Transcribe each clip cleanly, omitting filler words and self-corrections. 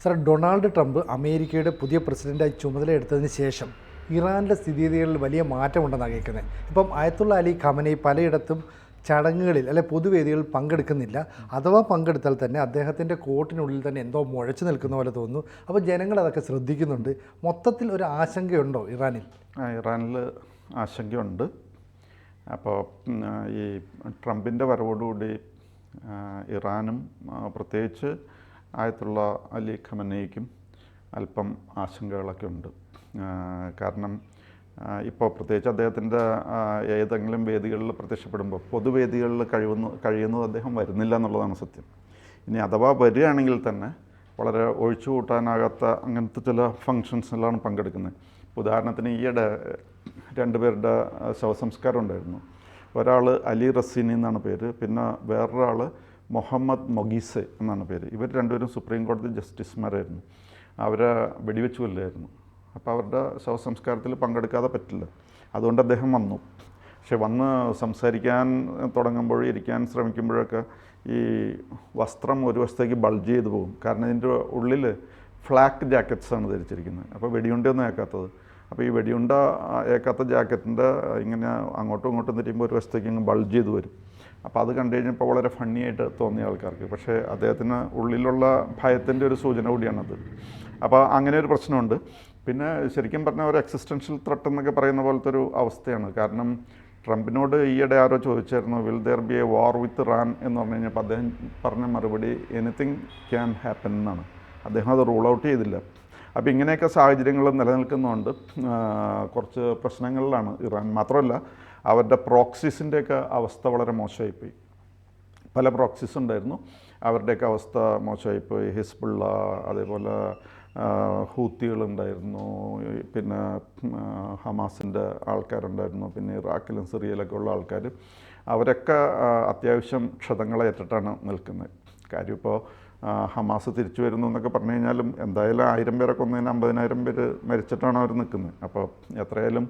Sir, Donald Trump അമേരിക്കയുടെ പുതിയ പ്രസിഡൻ്റായി ചുമതലയെടുത്തതിന് ശേഷം ഇറാനിലെ സ്ഥിതിഗതികളിൽ വലിയ മാറ്റമുണ്ടെന്നാണ് കേൾക്കുന്നത്. ഇപ്പം അയത്തുള്ള അലി ഖമനൈ പലയിടത്തും ചടങ്ങുകളിൽ പൊതുവേദികളിൽ പങ്കെടുക്കുന്നില്ല. അഥവാ പങ്കെടുത്താൽ തന്നെ അദ്ദേഹത്തിൻ്റെ കോട്ടിനുള്ളിൽ തന്നെ എന്തോ മുഴച്ചു നിൽക്കുന്ന പോലെ തോന്നുന്നു. അപ്പോൾ ജനങ്ങൾ അതൊക്കെ ശ്രദ്ധിക്കുന്നുണ്ട്. മൊത്തത്തിൽ ഒരു ആശങ്കയുണ്ടോ ഇറാനിൽ? ഇറാനിൽ ആശങ്കയുണ്ട്. അപ്പോൾ ഈ ട്രംപിൻ്റെ വരവോടുകൂടി ഇറാനും പ്രത്യേകിച്ച് ആയത്തുള്ള അലി ഖമനൈക്കും അല്പം ആശങ്കകളൊക്കെ ഉണ്ട്. കാരണം ഇപ്പോൾ പ്രത്യേകിച്ച് അദ്ദേഹത്തിൻ്റെ ഏതെങ്കിലും വേദികളിൽ പ്രത്യക്ഷപ്പെടുമ്പോൾ പൊതുവേദികളിൽ കഴിയുന്നത് അദ്ദേഹം വരുന്നില്ല എന്നുള്ളതാണ് സത്യം. ഇനി അഥവാ വരികയാണെങ്കിൽ തന്നെ വളരെ ഒഴിച്ചു കൂട്ടാനാകാത്ത അങ്ങനത്തെ ചില ഫങ്ഷൻസിലാണ് പങ്കെടുക്കുന്നത്. ഉദാഹരണത്തിന് ഈയിടെ രണ്ടുപേരുടെ ശവസംസ്കാരം ഉണ്ടായിരുന്നു. ഒരാൾ അലി റസീനി എന്നാണ് പേര്, പിന്നെ വേറൊരാൾ മുഹമ്മദ് മൊഗീസെ എന്നാണ് പേര്. ഇവർ രണ്ടുപേരും സുപ്രീം കോടതി ജസ്റ്റിസുമാരായിരുന്നു. അവരെ വെടിവെച്ച് കൊല്ലായിരുന്നു. അപ്പോൾ അവരുടെ ശവസംസ്കാരത്തിൽ പങ്കെടുക്കാതെ പറ്റില്ല. അതുകൊണ്ട് അദ്ദേഹം വന്നു. പക്ഷെ വന്ന് സംസാരിക്കാൻ തുടങ്ങുമ്പോഴും ഇരിക്കാൻ ശ്രമിക്കുമ്പോഴൊക്കെ ഈ വസ്ത്രം ഒരു വശത്തേക്ക് ബൾജ് ചെയ്ത് പോകും. കാരണം ഇതിൻ്റെ ഉള്ളിൽ ഫ്ലാക്ക് ജാക്കറ്റ്സാണ് ധരിച്ചിരിക്കുന്നത്. അപ്പോൾ വെടിയുണ്ടൊന്നും ഏക്കാത്തത്. അപ്പോൾ ഈ വെടിയുണ്ട ഏക്കാത്ത ജാക്കറ്റിൻ്റെ ഇങ്ങനെ അങ്ങോട്ടും ഇങ്ങോട്ടും തിരിയുമ്പോൾ ഒരു വശത്തേക്ക് ഇങ്ങ് ബൾജ് ചെയ്ത് വരും. അപ്പോൾ അത് കണ്ടു കഴിഞ്ഞപ്പോൾ വളരെ ഫണ്ണിയായിട്ട് തോന്നിയ ആൾക്കാർക്ക്. പക്ഷേ അദ്ദേഹത്തിന് ഉള്ളിലുള്ള ഭയത്തിൻ്റെ ഒരു സൂചന കൂടിയാണത്. അപ്പോൾ അങ്ങനെ ഒരു പ്രശ്നമുണ്ട്. പിന്നെ ശരിക്കും പറഞ്ഞാൽ ഒരു എക്സിസ്റ്റൻഷ്യൽ ത്രെട്ട് എന്നൊക്കെ പറയുന്ന പോലത്തെ ഒരു അവസ്ഥയാണ്. കാരണം ട്രംപിനോട് ഈയിടെ ആരോ ചോദിച്ചായിരുന്നു, will there be a war with Iran എന്ന് പറഞ്ഞു കഴിഞ്ഞപ്പോൾ അദ്ദേഹം പറഞ്ഞ മറുപടി എനിത്തിങ് ക്യാൻ ഹാപ്പൻ എന്നാണ്. അദ്ദേഹം അത് റൂൾ ഔട്ട് ചെയ്തില്ല. അപ്പോൾ ഇങ്ങനെയൊക്കെ സാഹചര്യങ്ങൾ നിലനിൽക്കുന്നതുകൊണ്ട് കുറച്ച് പ്രശ്നങ്ങളിലാണ് ഇറാൻ. മാത്രമല്ല അവരുടെ പ്രോക്സീസിൻ്റെയൊക്കെ അവസ്ഥ വളരെ മോശമായിപ്പോയി. പല പ്രോക്സീസ് ഉണ്ടായിരുന്നു, അവരുടെയൊക്കെ അവസ്ഥ മോശമായിപ്പോയി. ഹിസ്ബുള്ള, അതേപോലെ ഹൂത്തികളുണ്ടായിരുന്നു, പിന്നെ ഹമാസിൻ്റെ ആൾക്കാരുണ്ടായിരുന്നു, പിന്നെ ഇറാഖിലും സിറിയയിലൊക്കെ ഉള്ള ആൾക്കാർ. അവരൊക്കെ അത്യാവശ്യം ക്ഷതങ്ങളേറ്റിട്ടാണ് നിൽക്കുന്നത്. കാര്യം ഇപ്പോൾ ഹമാസ് തിരിച്ചു വരുന്നു എന്നൊക്കെ പറഞ്ഞു കഴിഞ്ഞാലും എന്തായാലും 1000 പേരെ കൊന്നതിന് 50,000 പേര് മരിച്ചിട്ടാണ് അവർ നിൽക്കുന്നത്. അപ്പോൾ എത്രയായാലും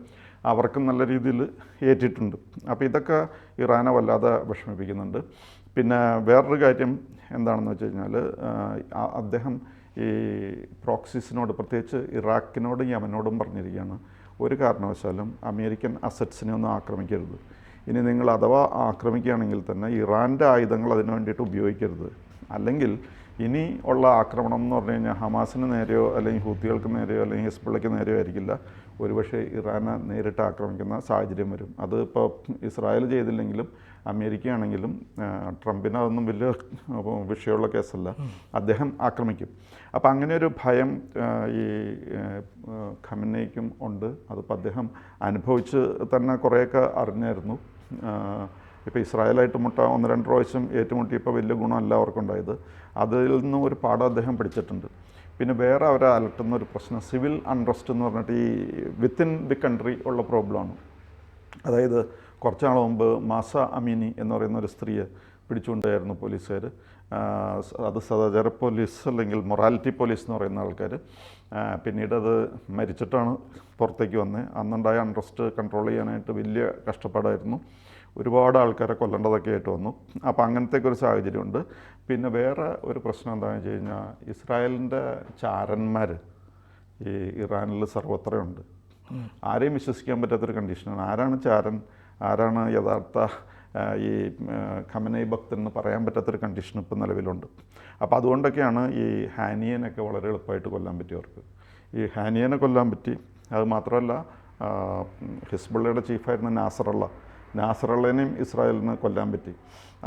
അവർക്കും നല്ല രീതിയിൽ ഏറ്റിട്ടുണ്ട്. അപ്പോൾ ഇതൊക്കെ ഇറാനെ വല്ലാതെ വിഷമിപ്പിക്കുന്നുണ്ട്. പിന്നെ വേറൊരു കാര്യം എന്താണെന്ന് വെച്ച് കഴിഞ്ഞാൽ അദ്ദേഹം ഈ പ്രോക്സീസിനോട്, പ്രത്യേകിച്ച് ഇറാഖിനോടും യമനോടും പറഞ്ഞിരിക്കുകയാണ്, ഒരു കാരണവശാലും അമേരിക്കൻ അസറ്റ്സിനെ ഒന്നും ആക്രമിക്കരുത്. ഇനി നിങ്ങൾ അഥവാ ആക്രമിക്കുകയാണെങ്കിൽ തന്നെ ഇറാൻ്റെ ആയുധങ്ങൾ അതിനു വേണ്ടിയിട്ട് ഉപയോഗിക്കരുത്. അല്ലെങ്കിൽ ഇനി ഉള്ള ആക്രമണം എന്ന് പറഞ്ഞു കഴിഞ്ഞാൽ ഹമാസിന് നേരെയോ അല്ലെങ്കിൽ ഹൂത്തികൾക്ക് നേരെയോ അല്ലെങ്കിൽ ഹിസ്ബുള്ളയ്ക്ക് നേരെയോ ആയിരിക്കില്ല, ഒരുപക്ഷെ ഇറാനെ നേരിട്ട് ആക്രമിക്കുന്ന സാഹചര്യം വരും. അത് ഇപ്പോൾ ഇസ്രായേൽ ചെയ്തില്ലെങ്കിലും അമേരിക്കയാണെങ്കിലും ട്രംപിന് അതൊന്നും വലിയ വിഷയമുള്ള കേസല്ല, അദ്ദേഹം ആക്രമിക്കും. അപ്പോൾ അങ്ങനെ ഒരു ഭയം ഈ ഖമനൈക്കും ഉണ്ട്. അതിപ്പോൾ അദ്ദേഹം അനുഭവിച്ച് തന്നെ കുറേയൊക്കെ അറിഞ്ഞായിരുന്നു. ഇപ്പോൾ ഇസ്രായേലായിട്ട് 1-2 പ്രാവശ്യം ഏറ്റുമുട്ടിയപ്പോൾ വലിയ ഗുണമല്ല അവർക്കുണ്ടായത്. അതിൽ നിന്നും ഒരു പാഠം അദ്ദേഹം പഠിച്ചിട്ടുണ്ട്. പിന്നെ വേറെ അവരെ അലട്ടുന്ന ഒരു പ്രശ്നം സിവിൽ അൺറസ്റ്റ് എന്ന് പറഞ്ഞിട്ട് ഈ വിത്തിൻ ദി കൺട്രി ഉള്ള പ്രോബ്ലമാണ്. അതായത് കുറച്ച് നാൾ മുമ്പ് മാസ അമീനി എന്ന് പറയുന്ന ഒരു സ്ത്രീയെ പിടിച്ചുകൊണ്ടായിരുന്നു പോലീസുകാർ. അത് സദാചാര പോലീസ് അല്ലെങ്കിൽ മൊറാലിറ്റി പോലീസ് എന്ന് പറയുന്ന ആൾക്കാർ. പിന്നീട് അത് മരിച്ചിട്ടാണ് പുറത്തേക്ക് വന്നത്. അന്നുണ്ടായ അൺറസ്റ്റ് കൺട്രോൾ ചെയ്യാനായിട്ട് വലിയ കഷ്ടപ്പാടായിരുന്നു. ഒരുപാട് ആൾക്കാരെ കൊല്ലേണ്ടതൊക്കെ ആയിട്ട് വന്നു. അപ്പോൾ അങ്ങനത്തെയൊക്കെ ഒരു സാഹചര്യമുണ്ട്. പിന്നെ വേറെ ഒരു പ്രശ്നം എന്താണെന്ന് വെച്ച് കഴിഞ്ഞാൽ ഇസ്രായേലിൻ്റെ ചാരന്മാർ ഈ ഇറാനിൽ സർവത്രയുണ്ട്. ആരെയും വിശ്വസിക്കാൻ പറ്റാത്തൊരു കണ്ടീഷനാണ്. ആരാണ് ചാരൻ, ആരാണ് യഥാർത്ഥ ഈ ഖമനൈ ഭക്തൻ എന്ന് പറയാൻ പറ്റാത്തൊരു കണ്ടീഷൻ ഇപ്പോൾ നിലവിലുണ്ട്. അപ്പോൾ അതുകൊണ്ടൊക്കെയാണ് ഈ ഹാനിയനൊക്കെ വളരെ എളുപ്പമായിട്ട് കൊല്ലാൻ പറ്റിയവർക്ക്. ഈ ഹാനിയനെ കൊല്ലാൻ പറ്റി. അത് മാത്രമല്ല ഹിസ്ബുള്ളയുടെ ചീഫായിരുന്ന നാസറുള്ളേനെയും ഇസ്രായേലിന് കൊല്ലാൻ പറ്റി.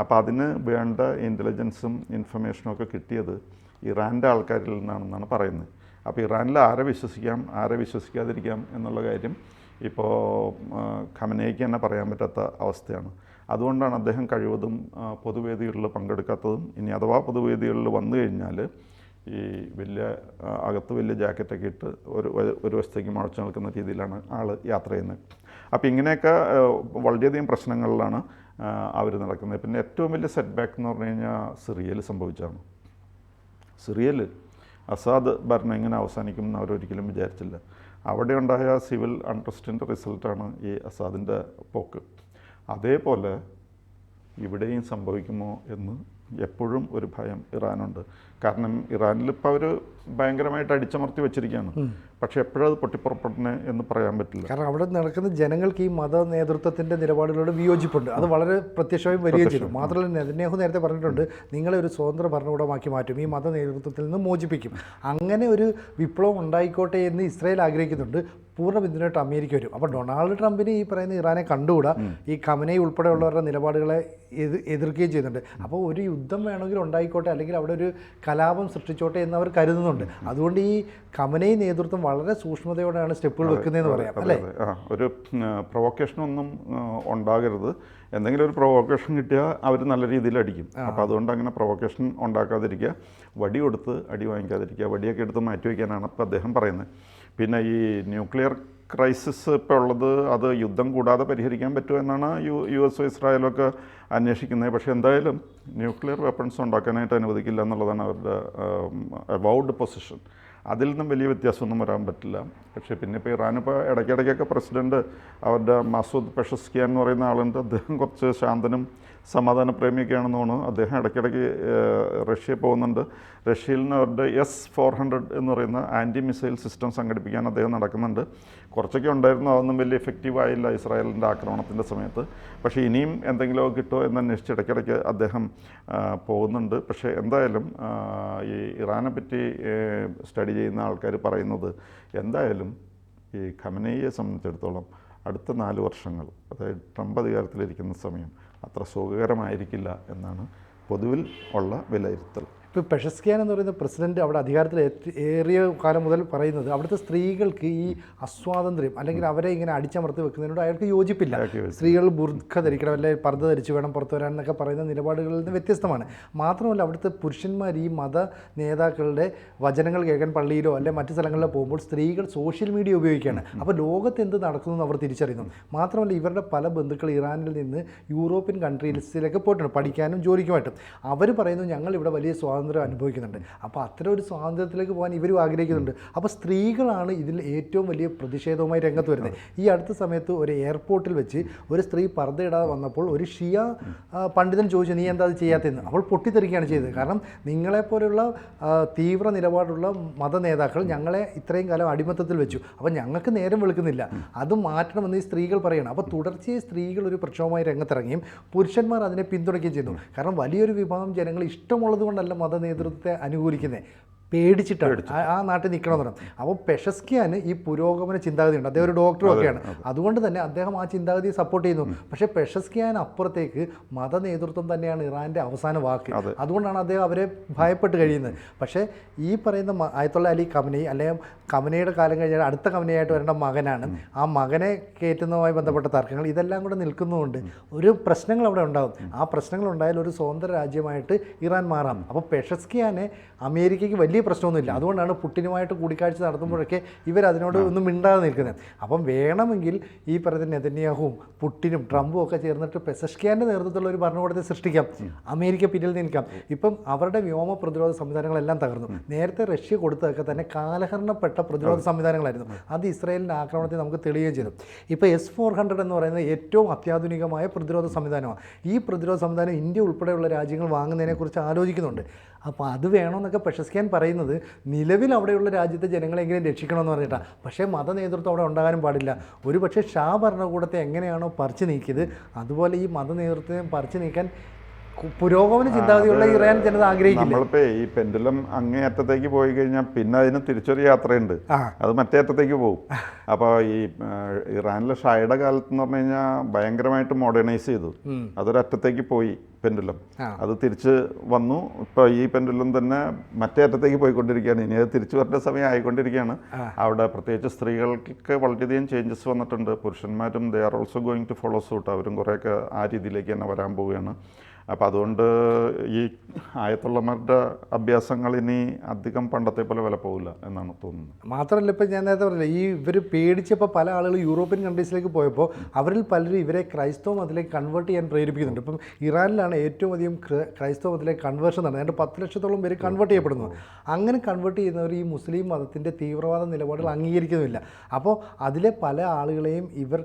അപ്പോൾ അതിന് വേണ്ട ഇൻ്റലിജൻസും ഇൻഫർമേഷനും ഒക്കെ കിട്ടിയത് ഇറാൻ്റെ ആൾക്കാരിൽ നിന്നാണെന്നാണ് പറയുന്നത്. അപ്പോൾ ഇറാനിൽ ആരെ വിശ്വസിക്കാം, ആരെ വിശ്വസിക്കാതിരിക്കാം എന്നുള്ള കാര്യം ഇപ്പോൾ ഖമനൈക്ക് തന്നെ പറയാൻ പറ്റാത്ത അവസ്ഥയാണ്. അതുകൊണ്ടാണ് അദ്ദേഹം കഴിവതും പൊതുവേദികളിൽ പങ്കെടുക്കാത്തതും. ഇനി അഥവാ പൊതുവേദികളിൽ വന്നു കഴിഞ്ഞാൽ ഈ അകത്ത് വലിയ ജാക്കറ്റൊക്കെ ഇട്ട് ഒരു വശത്തേക്ക് മുഴച്ചു നിൽക്കുന്ന രീതിയിലാണ് ആൾ യാത്ര ചെയ്യുന്നത്. അപ്പോൾ ഇങ്ങനെയൊക്കെ വളരെയധികം പ്രശ്നങ്ങളിലാണ് അവർ നടക്കുന്നത്. പിന്നെ ഏറ്റവും വലിയ സെറ്റ് ബാക്ക് എന്ന് പറഞ്ഞു കഴിഞ്ഞാൽ സിറിയയിൽ സംഭവിച്ചതാണ്. സിറിയയിൽ അസാദ് ഭരണം എങ്ങനെ അവസാനിക്കും എന്ന് അവരൊരിക്കലും വിചാരിച്ചില്ല. അവിടെ ഉണ്ടായ സിവിൽ അൺട്രസ്റ്റിൻ്റെ റിസൾട്ടാണ് ഈ അസാദിൻ്റെ പോക്ക്. അതേപോലെ ഇവിടെയും സംഭവിക്കുമോ എന്ന് എപ്പോഴും ഒരു ഭയം ഇറാനുണ്ട്. കാരണം ഇറാനിൽ ഇപ്പോൾ അവർ ഭയങ്കരമായിട്ട് അടിച്ചമർത്തി വെച്ചിരിക്കുകയാണ്. പക്ഷേ എപ്പോഴത് പൊട്ടിപ്പുറപ്പെടുന്നത് എന്ന് പറയാൻ പറ്റില്ല. കാരണം അവിടെ നടക്കുന്ന ജനങ്ങൾക്ക് ഈ മത നേതൃത്വത്തിൻ്റെ നിലപാടുകളോട് വിയോജിപ്പുണ്ട്. അത് വളരെ പ്രത്യക്ഷമായും വരികയും ചെയ്തു. മാത്രമല്ല നെതന്യാഹു നേരത്തെ പറഞ്ഞിട്ടുണ്ട്, നിങ്ങളെ ഒരു സ്വതന്ത്ര ഭരണകൂടമാക്കി മാറ്റും, ഈ മത നേതൃത്വത്തിൽ നിന്ന് മോചിപ്പിക്കും. അങ്ങനെ ഒരു വിപ്ലവം ഉണ്ടായിക്കോട്ടെ എന്ന് ഇസ്രായേൽ ആഗ്രഹിക്കുന്നുണ്ട്. പൂർണ്ണ പിന്തുണയായിട്ട് അമേരിക്ക വരും. അപ്പോൾ ഡൊണാൾഡ് ട്രംപിന് ഈ പറയുന്ന ഇറാനെ കണ്ടുകൂടാ, ഈ ഖമനൈ ഉൾപ്പെടെയുള്ളവരുടെ നിലപാടുകളെ എതിർക്കുകയും ചെയ്യുന്നുണ്ട്. അപ്പോൾ ഒരു യുദ്ധം വേണമെങ്കിൽ ഉണ്ടായിക്കോട്ടെ, അല്ലെങ്കിൽ അവിടെ ഒരു കലാപം സൃഷ്ടിച്ചോട്ടെ എന്ന് അവർ കരുതുന്നുണ്ട്. അതുകൊണ്ട് ഈ ഖമനൈ നേതൃത്വം വളരെ സൂക്ഷ്മതയോടെയാണ് സ്റ്റെപ്പുകൾ വെക്കുന്നതെന്ന് പറയാം, അല്ലേ? ഒരു പ്രൊവോക്കേഷനൊന്നും ഉണ്ടാകരുത്. എന്തെങ്കിലും ഒരു പ്രൊവോക്കേഷൻ കിട്ടിയാൽ അവർ നല്ല രീതിയിൽ അടിക്കും. അപ്പോൾ അതുകൊണ്ട് അങ്ങനെ പ്രൊവോക്കേഷൻ ഉണ്ടാക്കാതിരിക്കുക, വടി കൊടുത്ത് അടി വാങ്ങിക്കാതിരിക്കുക, വടിയൊക്കെ എടുത്ത് മാറ്റി വയ്ക്കാനാണ് ഇപ്പോൾ അദ്ദേഹം പറയുന്നത്. പിന്നെ ഈ ന്യൂക്ലിയർ ക്രൈസിസ് ഇപ്പോൾ ഉള്ളത് അത് യുദ്ധം കൂടാതെ പരിഹരിക്കാൻ പറ്റുമോ എന്നാണ് US ഇസ്രായേലൊക്കെ അന്വേഷിക്കുന്നത്. പക്ഷേ എന്തായാലും ന്യൂക്ലിയർ വെപ്പൺസ് ഉണ്ടാക്കാനായിട്ട് അനുവദിക്കില്ല എന്നുള്ളതാണ് അവരുടെ അവൗഡ് പൊസിഷൻ. അതിൽ നിന്നും വലിയ വ്യത്യാസമൊന്നും വരാൻ പറ്റില്ല. പക്ഷേ പിന്നെ ഇപ്പോൾ ഇറാനിപ്പോൾ ഇടയ്ക്കിടയ്ക്കൊക്കെ പ്രസിഡൻറ്റ് അവരുടെ മസൂദ് പെഷസ്കിയാൻ എന്ന് പറയുന്ന ആളുണ്ട്. അദ്ദേഹം കുറച്ച് ശാന്തനും സമാധാനപ്രേമിയൊക്കെയാണെന്ന് തോന്നുന്നു. അദ്ദേഹം ഇടയ്ക്കിടയ്ക്ക് റഷ്യ പോകുന്നുണ്ട്. റഷ്യയിൽ നിന്ന് അവരുടെ S-400 എന്ന് പറയുന്ന ആൻറ്റി മിസൈൽ സിസ്റ്റം സംഘടിപ്പിക്കാൻ അദ്ദേഹം നടക്കുന്നുണ്ട്. കുറച്ചൊക്കെ ഉണ്ടായിരുന്നു, അതൊന്നും വലിയ എഫക്റ്റീവ് ആയില്ല ഇസ്രായേലിൻ്റെ ആക്രമണത്തിൻ്റെ സമയത്ത്. പക്ഷേ ഇനിയും എന്തെങ്കിലുമൊക്കെ കിട്ടുമോ എന്ന് അന്വേഷിച്ച് ഇടയ്ക്കിടയ്ക്ക് അദ്ദേഹം പോകുന്നുണ്ട്. പക്ഷേ എന്തായാലും ഈ ഇറാനെ പറ്റി സ്റ്റഡി ചെയ്യുന്ന ആൾക്കാർ പറയുന്നത് എന്തായാലും ഈ ഖമനൈയെ സംബന്ധിച്ചിടത്തോളം അടുത്ത 4 വർഷങ്ങൾ, അതായത് ട്രംപ് അധികാരത്തിലിരിക്കുന്ന സമയം അത്ര സുഖകരമായിരിക്കില്ല എന്നാണ് പൊതുവിൽ ഉള്ള വിലയിരുത്തൽ. ഇപ്പോൾ പെഷസ്കിയാൻ എന്ന് പറയുന്ന പ്രസിഡന്റ് അവിടെ അധികാരത്തിൽ ഏറിയ കാലം മുതൽ പറയുന്നത് അവിടുത്തെ സ്ത്രീകൾക്ക് ഈ അസ്വാതന്ത്ര്യം അല്ലെങ്കിൽ അവരെ ഇങ്ങനെ അടിച്ചമർത്തി വെക്കുന്നതിനോട് അയാൾക്ക് യോജിപ്പില്ല. സ്ത്രീകൾ ബുർഖ ധരിക്കണം, അല്ലെങ്കിൽ പർദ്ദ ധരിച്ച് വേണം പുറത്തു വരാൻ എന്നൊക്കെ പറയുന്ന നിലപാടുകളിൽ നിന്ന് വ്യത്യസ്തമാണ്. മാത്രമല്ല അവിടുത്തെ പുരുഷന്മാർ ഈ മത നേതാക്കളുടെ വചനങ്ങൾ കേൾക്കാൻ പള്ളിയിലോ അല്ലെങ്കിൽ മറ്റു സ്ഥലങ്ങളിലോ പോകുമ്പോൾ സ്ത്രീകൾ സോഷ്യൽ മീഡിയ ഉപയോഗിക്കുകയാണ്. അപ്പോൾ ലോകത്ത് എന്ത് നടക്കുന്നു അവർ തിരിച്ചറിയുന്നു. മാത്രമല്ല ഇവരുടെ പല ബന്ധുക്കൾ ഇറാനിൽ നിന്ന് യൂറോപ്യൻ കൺട്രീസിലേക്ക് പോയിട്ടുണ്ട് പഠിക്കാനും ജോലിക്കുമായിട്ടും. അവർ പറയുന്നു ഞങ്ങൾ ഇവിടെ വലിയ സ്വാതന്ത്ര്യം അനുഭവിക്കുന്നുണ്ട്. അപ്പോൾ അത്തരം ഒരു സ്വാതന്ത്ര്യത്തിലേക്ക് പോകാൻ ഇവരും ആഗ്രഹിക്കുന്നുണ്ട്. അപ്പോൾ സ്ത്രീകളാണ് ഇതിൽ ഏറ്റവും വലിയ പ്രതിഷേധവുമായി രംഗത്ത് വരുന്നത്. ഈ അടുത്ത സമയത്ത് ഒരു എയർപോർട്ടിൽ വെച്ച് ഒരു സ്ത്രീ പർദ്ദയിടാതെ വന്നപ്പോൾ ഒരു ഷിയ പണ്ഡിതൻ ചോദിച്ചു, നീ എന്താ അത് ചെയ്യാത്തതെന്ന്. അവൾ പൊട്ടിത്തെറിക്കുകയാണ് ചെയ്തത്. കാരണം നിങ്ങളെപ്പോലുള്ള തീവ്ര നിലപാടുള്ള മത നേതാക്കൾ ഞങ്ങളെ ഇത്രയും കാലം അടിമത്തത്തിൽ വെച്ചു, അപ്പോൾ ഞങ്ങൾക്ക് നേരം വെളുക്കുന്നില്ല, അത് മാറ്റണമെന്ന് ഈ സ്ത്രീകൾ പറയണം. അപ്പോൾ തുടർച്ചയായി സ്ത്രീകൾ ഒരു പ്രക്ഷോഭമായി രംഗത്തിറങ്ങിയും പുരുഷന്മാർ അതിനെ പിന്തുണയ്ക്കുകയും ചെയ്യുന്നു. കാരണം വലിയൊരു വിഭാഗം ജനങ്ങൾ ഇഷ്ടമുള്ളത് കൊണ്ടല്ല മത നേതൃത്വത്തെ അനുകൂലിക്കുന്നത്, പേടിച്ചിട്ടാണ് ആ നാട്ടിൽ നിൽക്കണമെന്ന് പറഞ്ഞു. അപ്പോൾ പെഷസ്കിയാന് ഈ പുരോഗമന ചിന്താഗതി ഉണ്ട്. അദ്ദേഹം ഒരു ഡോക്ടറും ഒക്കെയാണ്. അതുകൊണ്ട് തന്നെ അദ്ദേഹം ആ ചിന്താഗതിയെ സപ്പോർട്ട് ചെയ്യുന്നു. പക്ഷേ പെഷസ്കിയാൻ അപ്പുറത്തേക്ക് മത നേതൃത്വം തന്നെയാണ് ഇറാൻ്റെ അവസാന വാക്ക്. അതുകൊണ്ടാണ് അദ്ദേഹം അവരെ ഭയപ്പെട്ട് കഴിയുന്നത്. പക്ഷേ ഈ പറയുന്ന ആയത്തുള്ള അലി ഖമനൈ അല്ലെങ്കിൽ ഖമനയുടെ കാലം കഴിഞ്ഞാൽ അടുത്ത ഖമനയായിട്ട് വരേണ്ട മകനാണ്. ആ മകനെ കയറ്റുന്നതുമായി ബന്ധപ്പെട്ട തർക്കങ്ങൾ ഇതെല്ലാം കൂടെ നിൽക്കുന്നതുകൊണ്ട് ഒരു പ്രശ്നങ്ങൾ അവിടെ ഉണ്ടാകും. ആ പ്രശ്നങ്ങൾ ഉണ്ടായാൽ ഒരു സ്വതന്ത്ര രാജ്യമായിട്ട് ഇറാൻ മാറാം. അപ്പോൾ പെഷസ്കിയാനെ അമേരിക്കയ്ക്ക് വലിയ പ്രശ്നമൊന്നുമില്ല. അതുകൊണ്ടാണ് പുട്ടിനുമായിട്ട് കൂടിക്കാഴ്ച നടത്തുമ്പോഴൊക്കെ ഇവരതിനോട് ഒന്നും മിണ്ടാതെ നിൽക്കുന്നത്. അപ്പം വേണമെങ്കിൽ ഈ പറയുന്ന നെതന്യാഹുവും പുട്ടിനും ട്രംപും ഒക്കെ ചേർന്നിട്ട് പെഷസ്കിയാൻ്റെ നേതൃത്വത്തിലുള്ള ഒരു ഭരണകൂടത്തെ സൃഷ്ടിക്കാം, അമേരിക്ക പിന്നിൽ നിൽക്കാം. ഇപ്പം അവരുടെ വ്യോമ പ്രതിരോധ സംവിധാനങ്ങളെല്ലാം തകർന്നു. നേരത്തെ റഷ്യ കൊടുത്തതൊക്കെ തന്നെ കാലഹരണപ്പെട്ട പ്രതിരോധ സംവിധാനങ്ങളായിരുന്നു. അത് ഇസ്രായേലിൻ്റെ ആക്രമണത്തെ നമുക്ക് തെളിയുകയും ചെയ്തു. ഇപ്പോൾ S-400 എന്ന് പറയുന്നത് ഏറ്റവും അത്യാധുനികമായ പ്രതിരോധ സംവിധാനമാണ്. ഈ പ്രതിരോധ സംവിധാനം ഇന്ത്യ ഉൾപ്പെടെയുള്ള രാജ്യങ്ങൾ വാങ്ങുന്നതിനെക്കുറിച്ച് ആലോചിക്കുന്നുണ്ട്. അപ്പോൾ അത് വേണമെന്നൊക്കെ പെഷസ്കിയാൻ പറയുന്നത് നിലവിൽ അവിടെയുള്ള രാജ്യത്തെ ജനങ്ങളെങ്കിലും രക്ഷിക്കണമെന്ന് പറഞ്ഞിട്ടാണ്. പക്ഷേ മത നേതൃത്വം അവിടെ ഉണ്ടാകാനും പാടില്ല. ഒരു പക്ഷേ ഷാ ഭരണകൂടത്തെ എങ്ങനെയാണോ പറിച്ചു നീക്കിയത് അതുപോലെ ഈ മത നേതൃത്വത്തെ പറിച്ചു നീക്കാൻ പുരോഗമന ചിന്താഗതിയുള്ള ഇറാൻ ജനത ആഗ്രഹിക്കില്ല. നമ്മളിപ്പോൾ ഈ പെൻഡുലം അങ്ങേ അറ്റത്തേക്ക് പോയി കഴിഞ്ഞാൽ പിന്നെ അതിന് തിരിച്ചൊരു യാത്രയുണ്ട്, അത് മറ്റേ അറ്റത്തേക്ക് പോകും. അപ്പോൾ ഈ ഇറാനിലെ ഷായുടെ കാലത്ത് എന്ന് പറഞ്ഞു കഴിഞ്ഞാൽ ഭയങ്കരമായിട്ട് മോഡേണൈസ് ചെയ്തു. അതൊരറ്റത്തേക്ക് പോയി പെൻഡുലം, അത് തിരിച്ച് വന്നു. ഇപ്പോൾ ഈ പെൻഡുലം തന്നെ മറ്റേ അറ്റത്തേക്ക് പോയിക്കൊണ്ടിരിക്കുകയാണ്. ഇനി അത് തിരിച്ചു വരേണ്ട സമയം ആയിക്കൊണ്ടിരിക്കുകയാണ്. അവിടെ പ്രത്യേകിച്ച് സ്ത്രീകൾക്ക് വളരെയധികം ചേഞ്ചസ് വന്നിട്ടുണ്ട്. പുരുഷന്മാരും they are also going to follow suit. അവരും കുറേയൊക്കെ ആ രീതിയിലേക്ക് തന്നെ വരാൻ പോവുകയാണ്. അപ്പോൾ അതുകൊണ്ട് ഈ ആയത്തുള്ളമാരുടെ അഭ്യാസങ്ങൾ ഇനി അധികം പണ്ടത്തെ പോലെ വില പോകില്ല എന്നാണ് തോന്നുന്നത്. മാത്രമല്ല ഇപ്പം ഞാൻ നേരത്തെ പറഞ്ഞില്ല, ഈ ഇവർ പേടിച്ചപ്പോൾ പല ആളുകൾ യൂറോപ്യൻ കൺട്രീസിലേക്ക് പോയപ്പോൾ അവരിൽ പലരും ഇവരെ ക്രൈസ്തവ മതത്തിലേക്ക് കൺവേർട്ട് ചെയ്യാൻ പ്രേരിപ്പിക്കുന്നുണ്ട്. ഇപ്പം ഇറാനിലാണ് ഏറ്റവും അധികം ക്രൈസ്തവ മതത്തിലേക്ക് കൺവേർഷൻ നടന്നത്. അതിൻ്റെ 10 ലക്ഷത്തോളം പേര് കൺവേർട്ട് ചെയ്യപ്പെടുന്നു. അങ്ങനെ കൺവേർട്ട് ചെയ്യുന്നവർ ഈ മുസ്ലിം മതത്തിൻ്റെ തീവ്രവാദ നിലപാടുകൾ അംഗീകരിക്കുന്നില്ല. അപ്പോൾ അതിലെ പല ആളുകളെയും ഇവർ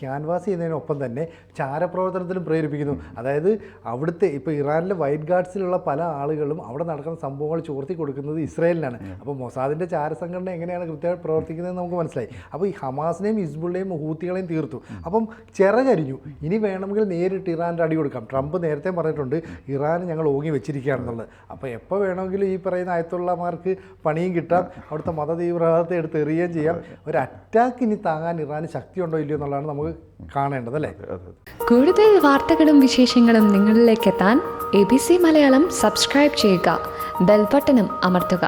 ക്യാൻവാസ് ചെയ്യുന്നതിനൊപ്പം തന്നെ ചാരപ്രവർത്തനത്തിലും പ്രേരിപ്പിക്കുന്നു. അതായത് അവിടുത്തെ ഇപ്പോൾ ഇറാനിലെ വൈറ്റ് ഗാർഡ്സിലുള്ള പല ആളുകളും അവിടെ നടക്കുന്ന സംഭവങ്ങൾ ചോർത്തി കൊടുക്കുന്നത് ഇസ്രായേലിനാണ്. അപ്പോൾ മൊസാദിൻ്റെ ചാരസംഘടന എങ്ങനെയാണ് കൃത്യമായി പ്രവർത്തിക്കുന്നതെന്ന് നമുക്ക് മനസ്സിലായി. അപ്പോൾ ഈ ഹമാസിനെയും ഹിസ്ബുള്ളയും ഹൂത്തികളെയും തീർത്തു. അപ്പം ചിറകരിഞ്ഞു. ഇനി വേണമെങ്കിൽ നേരിട്ട് ഇറാൻ്റെ അടി കൊടുക്കാം. ട്രംപ് നേരത്തെ പറഞ്ഞിട്ടുണ്ട് ഇറാൻ ഞങ്ങൾ ഓങ്ങി വെച്ചിരിക്കുകയാണെന്നുള്ളത്. അപ്പോൾ എപ്പോൾ വേണമെങ്കിലും ഈ പറയുന്ന ആയത്തുള്ളമാർക്ക് പണിയും കിട്ടാം, അവിടുത്തെ മതതീവ്രവാദത്തെ എടുത്ത് എറിയുകയും ചെയ്യാം. ഒരു അറ്റാക്ക് ഇനി താങ്ങാൻ ഇറാന് ശക്തിയുണ്ടോ ഇല്ലയോ എന്നുള്ളതാണ് നമുക്ക് കാണേണ്ടത് അല്ലേ. കൂടുതൽ വാർത്തകളും വിശേഷങ്ങളും നിങ്ങളിലേക്ക് എത്താൻ ABC മലയാളം സബ്സ്ക്രൈബ് ചെയ്യുക, ബെൽ ബട്ടണും അമർത്തുക.